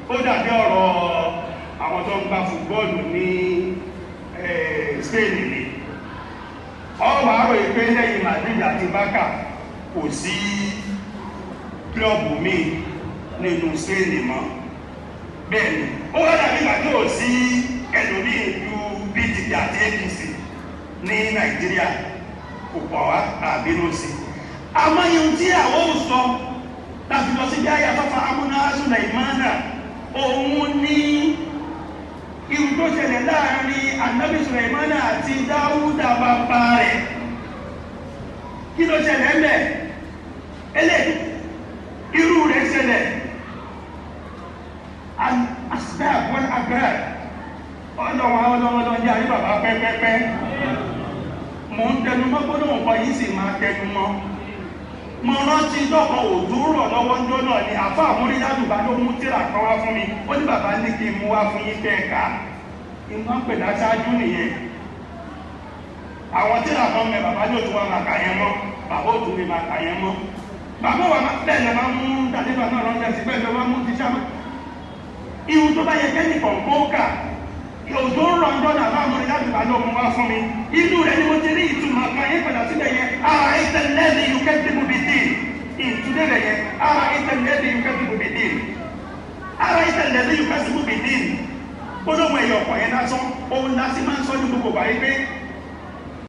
ó dàbí ọ̀rọ̀ àwọn tó ń gba fútbọ́ọ̀lù ní Spain ni ọwọ́ àrò ìpé lẹ́yìn Madrid àti Barca kò sí klọ́ọ̀bù míì nínú Spain mọ́ bẹ́ẹ̀ni ó wá dàbí ìgbàtí ò sí ẹlòmíì ju PDP àti APC ní Nàìjíríà kò pọ̀ wá àbínú sí amáyún tí àwọn ò sọ láti lọ sí bí ayé afáfá amúnáṣù Sùlẹ̀mánà òun ní irú tó ṣẹlẹ̀ láàrin Ànábì Sùlẹ̀mánà àti Dáúdà bàbá rẹ̀ kí ló ṣẹlẹ̀ ńbẹ̀ eléyìí irú rẹ̀ ṣẹlẹ̀ asbab wal agrab ọlọ́wọ́ jẹ́ àrí bàbá pẹ́pẹ́pẹ́ mo ń tẹnu mọ́ gbọ́dọ̀ nǹkan yìí sì máa tẹnu mọ́ mo rántí dọ́kọ̀ òjò rọ̀ lọ́wọ́ ńjọ́ náà ni àfáà Múrídádùbá ló mú tírà kan wá fún mi ó ní bàbá ní kí n mú wá fún yín kẹ́ẹ̀ka ìmọ̀ pè láṣáájú nìyẹn àwọn tírà kan mẹ bàbá yóò tún wá máa kà yẹn mọ́ bàbá ò tún lè máa kà yẹn mọ́ bàbá wa bẹ́ẹ̀ lè máa mú dàdébà náà lọ́jọ́ sí bẹ́ẹ̀ lè máa mú tíṣà mọ́ ihun tó bá yẹ kẹ́ni kọ̀ọ̀kọ́ kà òjò rọ̀ ńjọ́ náà bá Múrídádùbá ló mú wá fún mi inú rẹ̀ ni mo ti rí ìtumọ̀ kan yẹn padà síbẹ̀ yẹn ara ìtẹ̀lẹ́dì yóò kẹ́tì mú bi dé ìtúndé rẹ̀ yẹn ara ìtẹ̀lẹ́dì yóò kẹ́tì mú bi dé ara ìtẹ̀lẹ́dì yóò kẹ́tì mú bi dé gbọ́dọ̀ mọ ẹ̀yọ̀ ọ̀pọ̀ yẹn lásán òun lásì máa ń sọ ní gbogbo báyìí pé